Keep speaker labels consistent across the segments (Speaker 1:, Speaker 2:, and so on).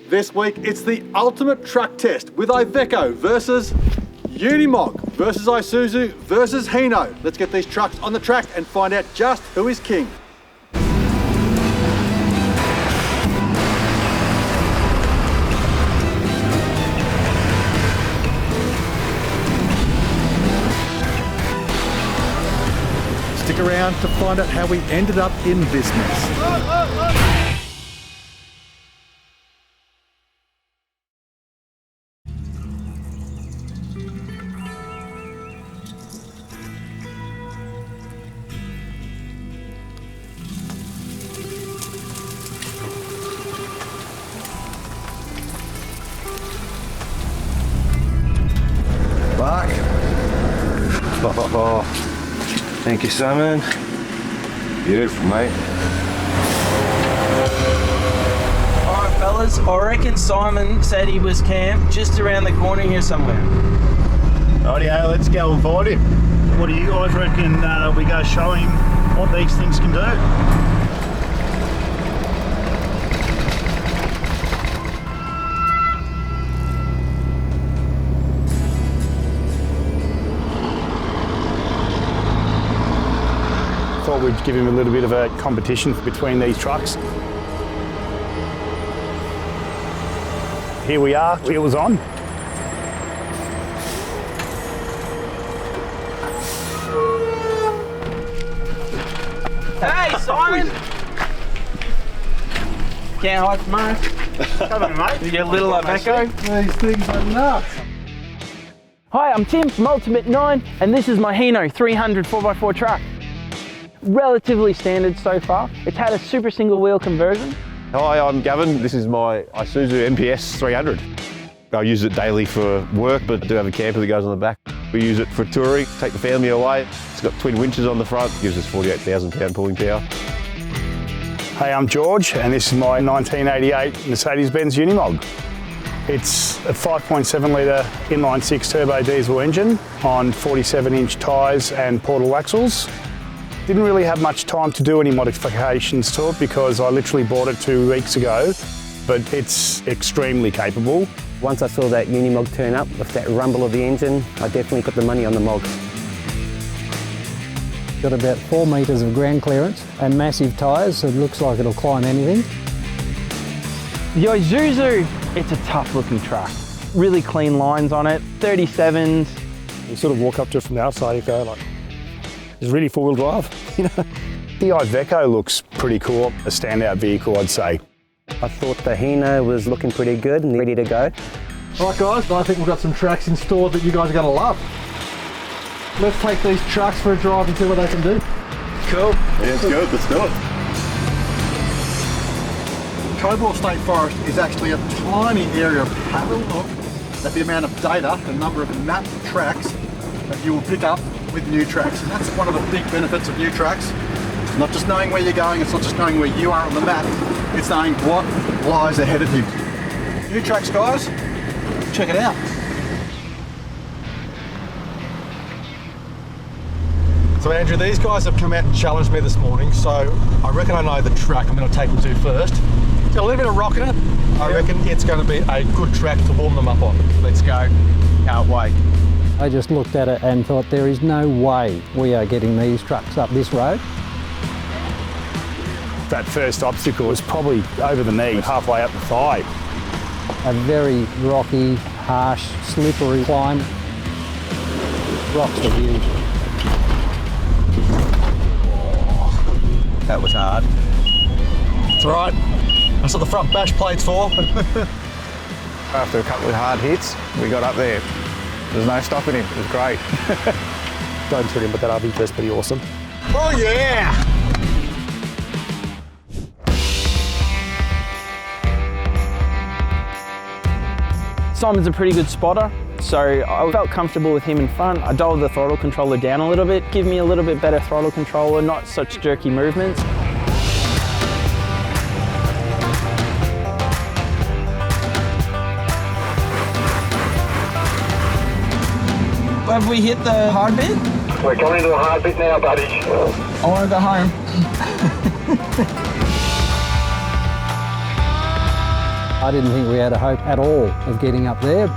Speaker 1: This week, it's the ultimate truck test with Iveco versus Unimog versus Isuzu versus Hino. Let's get these trucks on the track and find out just who is king. Stick around to find out how we ended up in this mess.
Speaker 2: Mark. Oh, thank you, Simon. Beautiful, mate.
Speaker 3: All right, fellas, I reckon Simon said he was camped just around the corner here somewhere.
Speaker 4: Rightio, let's go and find him. What do you guys reckon we go show him what these things can do? Thought we'd give him a little bit of a competition between these trucks. Here we are, wheels on.
Speaker 3: Hey, Simon! Can't hide from us.
Speaker 4: Come on, mate.
Speaker 3: You get a little Iveco.
Speaker 1: These things are nuts.
Speaker 3: Hi, I'm Tim from Ultimate 9, and this is my Hino 300 4x4 truck. Relatively standard so far. It's had a super single wheel conversion.
Speaker 5: Hi, I'm Gavin. This is my Isuzu MPS 300. I use it daily for work, but I do have a camper that goes on the back. We use it for touring, take the family away. It's got twin winches on the front, gives us 48,000 pound pulling power.
Speaker 4: Hey, I'm George, and this is my 1988 Mercedes-Benz Unimog. It's a 5.7 litre inline-six turbo diesel engine on 47-inch tyres and portal axles. Didn't really have much time to do any modifications to it because I literally bought it 2 weeks ago, but it's extremely capable.
Speaker 6: Once I saw that Unimog turn up with that rumble of the engine, I definitely put the money on the Mog.
Speaker 7: Got about 4 metres of ground clearance and massive tyres, so it looks like it'll climb anything.
Speaker 3: The Isuzu, it's a tough looking truck. Really clean lines on it, 37s.
Speaker 4: You sort of walk up to it from the outside and go like, it's really four-wheel drive, you know. The Iveco looks pretty cool, a standout vehicle, I'd say.
Speaker 6: I thought the Hino was looking pretty good and ready to go.
Speaker 1: All right, guys, I think we've got some tracks in store that you guys are going to love. Let's take these trucks for a drive and see what they can do.
Speaker 3: Cool.
Speaker 1: Yeah, it's good. Let's do it. Cobble State Forest is actually a tiny area. Have a look at the amount of data, the number of mapped tracks that you will pick up with new tracks. And that's one of the big benefits of new tracks. It's not just knowing where you're going, it's not just knowing where you are on the map, it's knowing what lies ahead of you. New tracks, guys, check it out. So Andrew, these guys have come out and challenged me this morning, so I reckon I know the track I'm going to take them to first. It's got a little bit of rock in it. I reckon it's going to be a good track to warm them up on. Let's go. Can't wait.
Speaker 7: I just looked at it and thought there is no way we are getting these trucks up this road.
Speaker 4: That first obstacle was probably over the knee, halfway up the thigh.
Speaker 7: A very rocky, harsh, slippery climb. Rocks are huge.
Speaker 1: That was hard. It's all right. That's what the front bash plate's for.
Speaker 5: After a couple of hard hits, we got up there. There's no stopping him, it was great.
Speaker 4: Don't tell him, but that RV test pretty awesome.
Speaker 1: Oh yeah!
Speaker 3: Simon's a pretty good spotter, so I felt comfortable with him in front. I dialed the throttle controller down a little bit, give me a little bit better throttle controller, not such jerky movements. Have we hit the hard bit?
Speaker 8: We're coming to the hard bit now, buddy.
Speaker 3: I want to go home.
Speaker 7: I didn't think we had a hope at all of getting up there.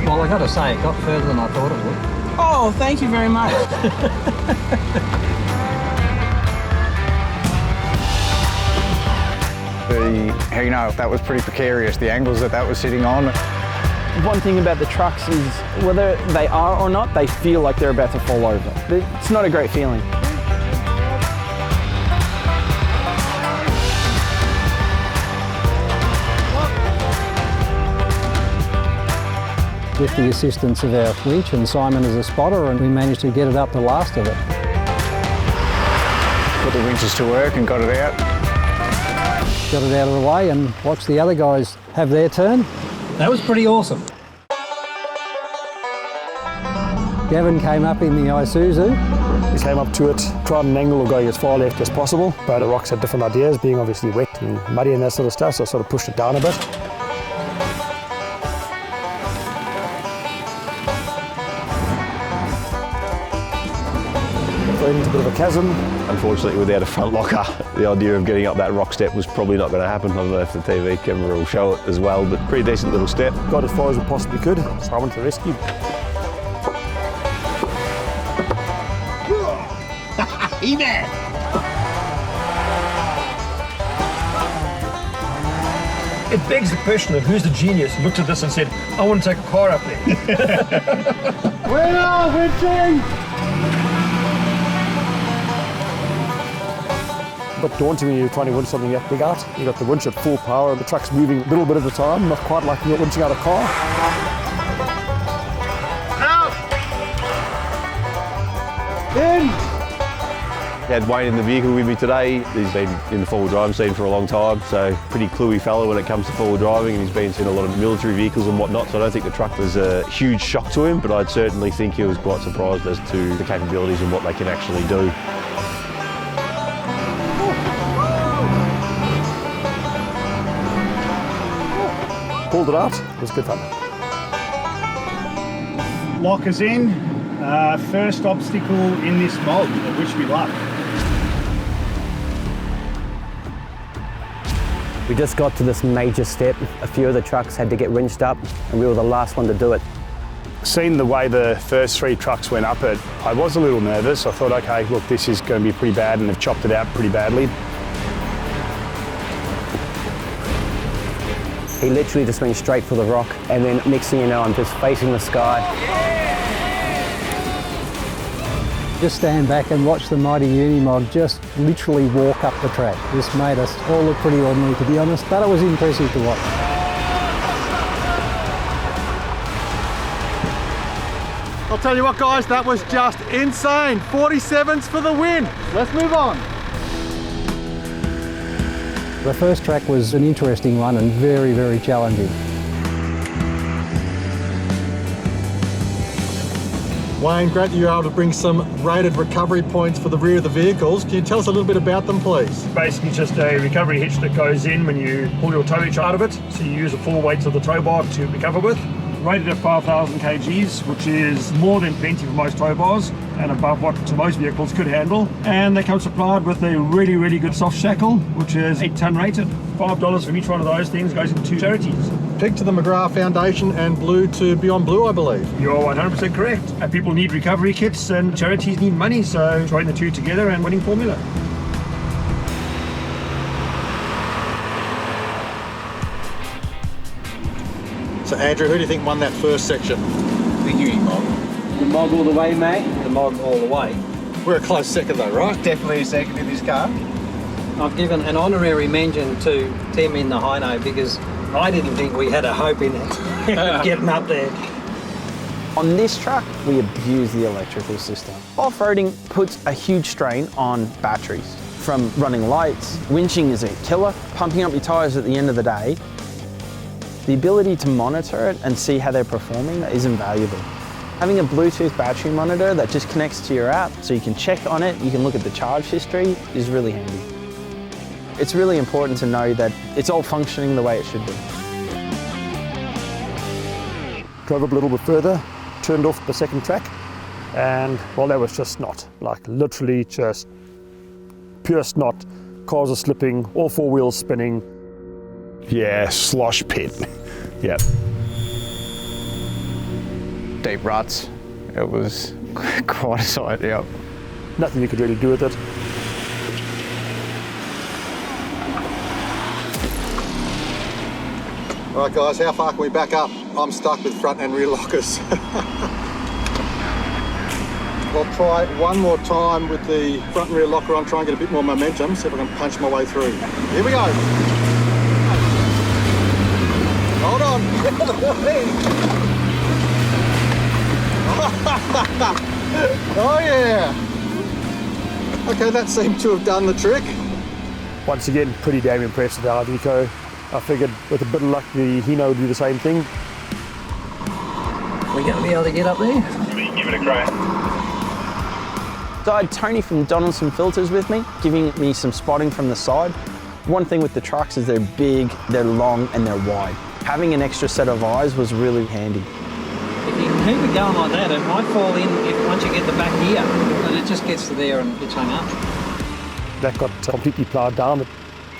Speaker 9: Well, I got to say, it got further than I thought it would.
Speaker 3: Oh, thank you very much.
Speaker 10: The Hino, that was pretty precarious, the angles that was sitting on.
Speaker 3: One thing about the trucks is whether they are or not, they feel like they're about to fall over. It's not a great feeling.
Speaker 7: With the assistance of our winch and Simon as a spotter, and we managed to get it up the last of it.
Speaker 10: Put the winches to work and got it out.
Speaker 7: Got it out of the way and watched the other guys have their turn.
Speaker 9: That was pretty awesome.
Speaker 7: Gavin came up in the Isuzu.
Speaker 4: We came up to it, tried an angle of going as far left as possible, but the rocks had different ideas, being obviously wet and muddy and that sort of stuff, so I sort of pushed it down a bit. Into a bit of a chasm.
Speaker 5: Unfortunately, without a front locker, the idea of getting up that rock step was probably not going to happen. I don't know if the TV camera will show it as well, but pretty decent little step.
Speaker 4: Got as far as we possibly could, so I went to the rescue.
Speaker 11: It begs the question of who's the genius who looked at this and said, I want to take a car up there.
Speaker 4: We're winching! A bit daunting when you're trying to winch something that big out. You've got the winch at full power and the truck's moving a little bit at a time, not quite like you're winching out a car.
Speaker 11: Out!
Speaker 4: In!
Speaker 5: I had Wayne in the vehicle with me today. He's been in the four-wheel driving scene for a long time, so pretty cluey fellow when it comes to four-wheel driving, and he's been seeing a lot of military vehicles and whatnot, so I don't think the truck was a huge shock to him, but I'd certainly think he was quite surprised as to the capabilities and what they can actually do.
Speaker 4: Pulled it out, it was good fun.
Speaker 12: Lock is in, first obstacle in this mod, I wish me luck.
Speaker 6: We just got to this major step. A few of the trucks had to get wrenched up, and we were the last one to do it.
Speaker 4: Seeing the way the first three trucks went up it, I was a little nervous. I thought, okay, look, this is going to be pretty bad, and they've chopped it out pretty badly.
Speaker 6: He literally just went straight for the rock, and then next thing you know, I'm just facing the sky.
Speaker 7: Just stand back and watch the mighty Unimog just literally walk up the track. This made us all look pretty ordinary, to be honest, but it was impressive to watch.
Speaker 1: I'll tell you what guys, that was just insane. 47s for the win. Let's move on.
Speaker 7: The first track was an interesting one and very, very challenging.
Speaker 1: Wayne, great that you were able to bring some rated recovery points for the rear of the vehicles. Can you tell us a little bit about them, please?
Speaker 11: Basically just a recovery hitch that goes in when you pull your tow hitch out of it, so you use the full weight of the tow bar to recover with. Rated at 5,000 kgs, which is more than plenty for most tow bars and above what most vehicles could handle. And they come supplied with a really, really good soft shackle, which is 8-ton rated. $5 from each one of those things goes into charities.
Speaker 1: Pig to the McGrath Foundation and blue to Beyond Blue, I believe.
Speaker 11: You're 100% correct. People need recovery kits and charities need money, so join the two together and winning formula.
Speaker 1: So Andrew, who do you think won that first section?
Speaker 9: The Unimog. The Mog all the way, mate. The Mog all the way.
Speaker 1: We're a close second though, right?
Speaker 9: Definitely a second in this car. I've given an honorary mention to Tim in the Hino because I didn't think we had a hope in it getting up there.
Speaker 3: On this truck, we abuse the electrical system. Off-roading puts a huge strain on batteries. From running lights, winching is a killer, pumping up your tyres at the end of the day. The ability to monitor it and see how they're performing is invaluable. Having a Bluetooth battery monitor that just connects to your app so you can check on it, you can look at the charge history, is really handy. It's really important to know that it's all functioning the way it should be.
Speaker 4: Drove up a little bit further, turned off the second track, and well, that was just snot, like literally just pure snot. Cars are slipping, all four wheels spinning. Yeah, slosh pit. Yep.
Speaker 10: Deep ruts. It was quite a sight, yeah.
Speaker 11: Nothing you could really do with it.
Speaker 1: All right guys, how far can we back up? I'm stuck with front and rear lockers. I'll try one more time with the front and rear locker on, try and get a bit more momentum, see if I can punch my way through. Here we go. Hold on. Oh yeah. Okay, that seemed to have done the trick.
Speaker 11: Once again, pretty damn impressed with our Iveco. I figured with a bit of luck the Hino would do the same thing.
Speaker 9: We're going to be able to get up there?
Speaker 12: Give it a crack.
Speaker 3: So I had Tony from Donaldson Filters with me, giving me some spotting from the side. One thing with the trucks is they're big, they're long, and they're wide. Having an extra set of eyes was really handy.
Speaker 9: If you keep it going like that, it might fall in once you get the back gear, but it just gets to there and it's hung up.
Speaker 11: That got completely ploughed down.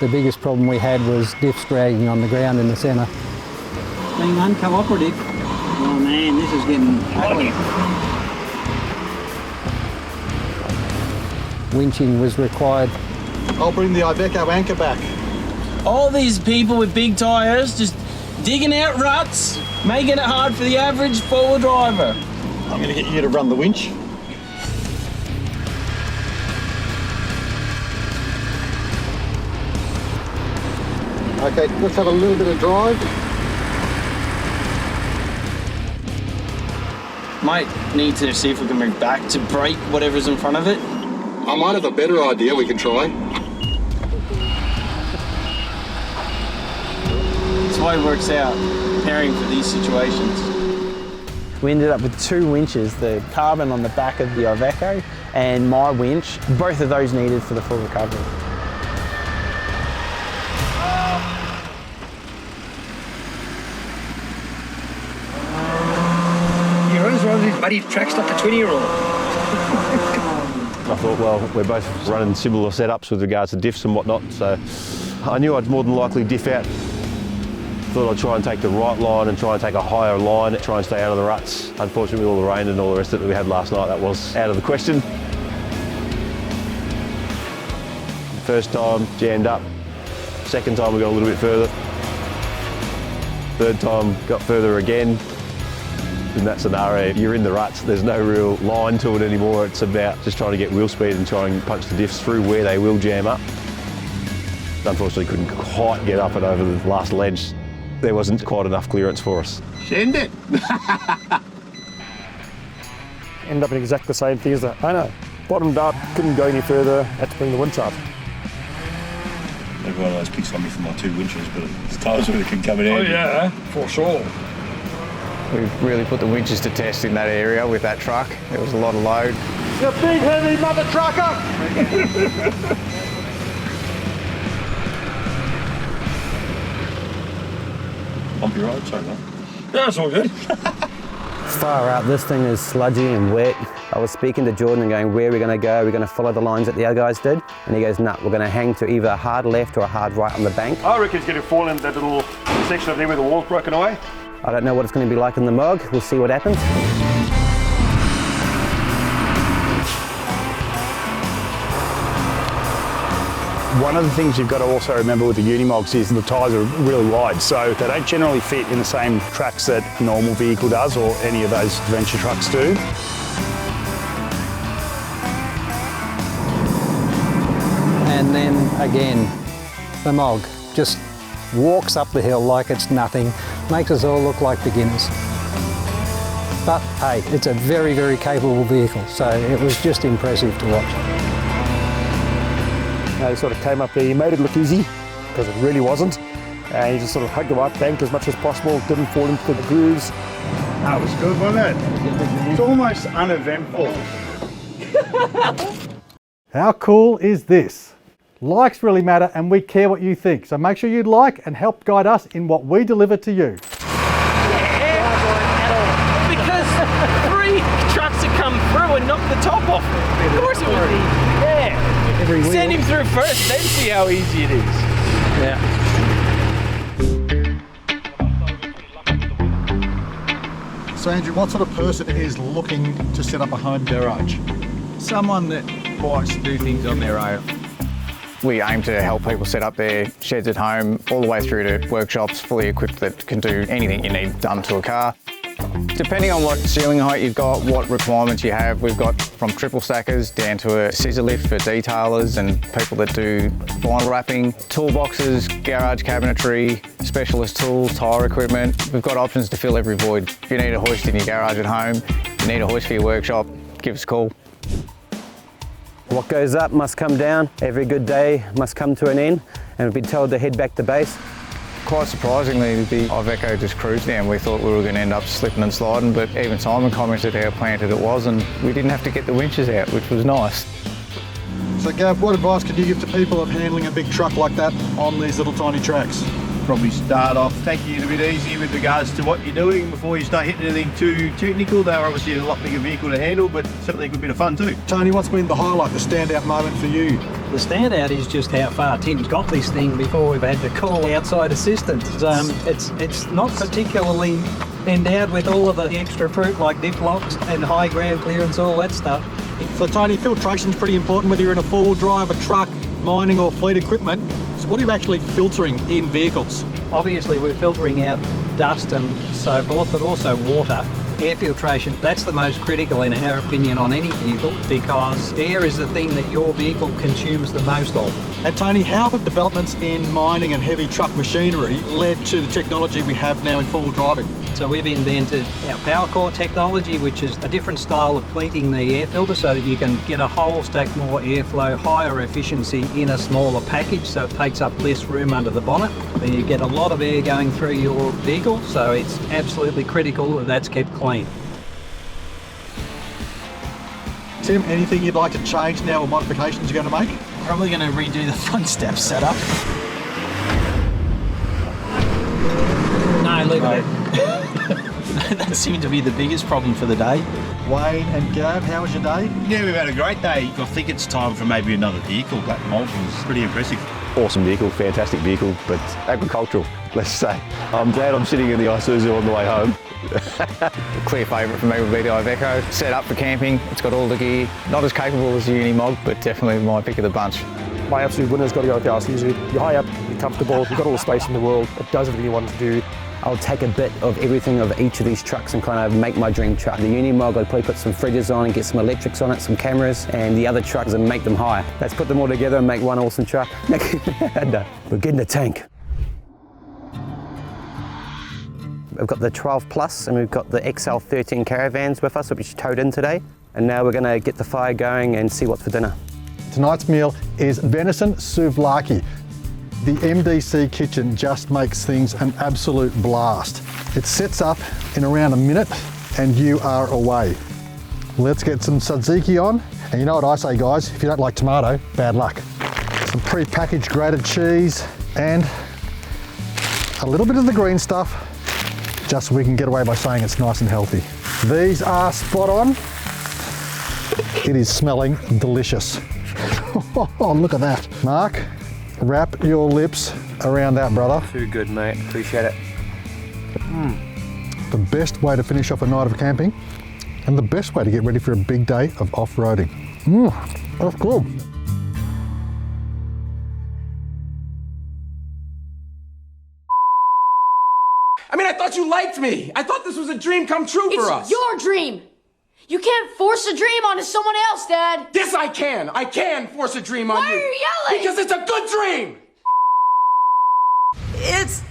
Speaker 7: The biggest problem we had was diffs dragging on the ground in the centre.
Speaker 9: Being uncooperative. Oh man, this is getting ugly.
Speaker 7: Winching was required.
Speaker 1: I'll bring the Iveco anchor back.
Speaker 3: All these people with big tyres just digging out ruts, making it hard for the average four-wheel driver.
Speaker 1: I'm going to get you to run the winch. Okay, let's have a little bit of drive.
Speaker 3: Might need to see if we can move back to break whatever's in front of it.
Speaker 1: I might have a better idea we can try.
Speaker 3: That's why it works out, preparing for these situations. We ended up with two winches, the carbon on the back of the Iveco and my winch. Both of those needed for the full recovery.
Speaker 9: He runs around these buddy tracks like a 20-year-old.
Speaker 5: I thought, well, we're both running similar setups with regards to diffs and whatnot, so I knew I'd more than likely diff out. Thought I'd try and take the right line and try and take a higher line, try and stay out of the ruts. Unfortunately, with all the rain and all the rest of it that we had last night, that was out of the question. First time, jammed up. Second time, we got a little bit further. Third time, got further again. In that scenario, you're in the ruts, there's no real line to it anymore. It's about just trying to get wheel speed and try and punch the diffs through where they will jam up. Unfortunately, couldn't quite get up and over the last ledge. There wasn't quite enough clearance for us.
Speaker 12: Send it.
Speaker 11: Ended up in exactly the same thing as the Hino. Bottomed up, couldn't go any further, had to bring the winch up.
Speaker 12: Everyone always picks on me for my two winches, but it's times when it can come in handy.
Speaker 11: Oh yeah, for sure.
Speaker 10: We've really put the winches to test in that area with that truck. There was a lot of load.
Speaker 1: You big heavy mother trucker!
Speaker 12: Bumpy road, sorry mate.
Speaker 11: That's all good.
Speaker 6: Far out, this thing is sludgy and wet. I was speaking to Jordan and going, where are we going to go? Are we going to follow the lines that the other guys did? And he goes, nah, we're going to hang to either a hard left or a hard right on the bank.
Speaker 11: I reckon it's going to fall in that little section of there where the wall's broken away.
Speaker 6: I don't know what it's going to be like in the Mog. We'll see what happens.
Speaker 4: One of the things you've got to also remember with the Unimogs is the tyres are really wide, so they don't generally fit in the same tracks that a normal vehicle does or any of those adventure trucks do.
Speaker 7: And then again, the Mog just walks up the hill like it's nothing, makes us all look like beginners. But hey, it's a very, very capable vehicle, so it was just impressive to watch.
Speaker 11: He sort of came up there, he made it look easy, because it really wasn't. And he just sort of hugged the right bank as much as possible, didn't fall into the grooves.
Speaker 12: That was good, wasn't it? It's almost uneventful.
Speaker 1: How cool is this? Likes really matter and we care what you think. So make sure you like and help guide us in what we deliver to you.
Speaker 3: Because 3 trucks had come through and knocked the top off. Of course it would be. Yeah. Send him through first, then see how easy it is.
Speaker 7: Yeah.
Speaker 1: So Andrew, what sort of person is looking to set up a home garage?
Speaker 10: Someone that likes to do things on their own. We aim to help people set up their sheds at home, all the way through to workshops fully equipped that can do anything you need done to a car. Depending on what ceiling height you've got, what requirements you have, we've got from triple stackers down to a scissor lift for detailers and people that do vinyl wrapping, toolboxes, garage cabinetry, specialist tools, tyre equipment. We've got options to fill every void. If you need a hoist in your garage at home, you need a hoist for your workshop, give us a call.
Speaker 6: What goes up must come down. Every good day must come to an end, and we've been told to head back to base.
Speaker 10: Quite surprisingly, the Iveco just cruised down. We thought we were going to end up slipping and sliding, but even Simon commented how planted it was, and we didn't have to get the winches out, which was nice.
Speaker 1: So Gav, what advice could you give to people of handling a big truck like that on these little tiny tracks?
Speaker 5: Probably start off taking it a bit easy with regards to what you're doing before you start hitting anything too technical. They're obviously a lot bigger vehicle to handle, but certainly a good bit of fun too.
Speaker 1: Tony, what's been the highlight, the standout moment for you?
Speaker 9: The standout is just how far Tim's got this thing before we've had to call outside assistance. It's not particularly endowed with all of the extra fruit like dip locks and high ground clearance, all that stuff.
Speaker 1: So Tony, filtration's pretty important whether you're in a four-wheel drive, a truck, mining or fleet equipment. So what are you actually filtering in vehicles?
Speaker 9: Obviously we're filtering out dust and so forth, but also water. Air filtration, that's the most critical in our opinion on any vehicle, because air is the thing that your vehicle consumes the most of.
Speaker 1: And Tony, how have developments in mining and heavy truck machinery led to the technology we have now in four-wheel driving?
Speaker 9: So we've invented our power core technology, which is a different style of pleating the air filter so that you can get a whole stack more airflow, higher efficiency in a smaller package, so it takes up less room under the bonnet. And you get a lot of air going through your vehicle, so it's absolutely critical that that's kept clean.
Speaker 1: Tim, anything you'd like to change now or modifications you're going to make?
Speaker 3: Probably going to redo the front step setup.
Speaker 9: No, leave it.
Speaker 3: That seemed to be the biggest problem for the day.
Speaker 1: Wayne and Gav, how was your day?
Speaker 13: Yeah, we've had a great day. I think it's time for maybe another vehicle. That Molt was pretty impressive.
Speaker 5: Awesome vehicle, fantastic vehicle, but agricultural, let's say. I'm glad I'm sitting in the Isuzu on the way home.
Speaker 10: Clear favourite for me would be the Iveco. Set up for camping, it's got all the gear. Not as capable as the Unimog, but definitely my pick of the bunch.
Speaker 11: My absolute winner's got to go with the Isuzu. You're high up, you're comfortable, you've got all the space in the world. It does everything you want it to do.
Speaker 6: I'll take a bit of everything of each of these trucks and kind of make my dream truck. The Unimog, I'd probably put some fridges on and get some electrics on it, some cameras, and the other trucks and make them higher. Let's put them all together and make one awesome truck. We're getting the tank. We've got the 12 Plus and we've got the XL13 caravans with us, which we towed in today. And now we're going to get the fire going and see what's for dinner.
Speaker 1: Tonight's meal is venison souvlaki. The MDC kitchen just makes things an absolute blast. It sets up in around a minute and you are away. Let's get some tzatziki on. And you know what I say, guys, if you don't like tomato, bad luck. Some pre-packaged grated cheese and a little bit of the green stuff, just so we can get away by saying it's nice and healthy. These are spot on. It is smelling delicious. Oh, look at that. Mark, wrap your lips around that, brother.
Speaker 2: Too good, mate. Appreciate it.
Speaker 1: The best way to finish off a night of camping and the best way to get ready for a big day of off-roading. That's cool.
Speaker 14: I mean, I thought you liked me. I thought this was a dream come true for us.
Speaker 15: It's your dream. You can't force a dream onto someone else, Dad.
Speaker 14: Yes, I can. I can force a dream on you.
Speaker 15: Why are you yelling?
Speaker 14: Because it's a good dream.
Speaker 15: It's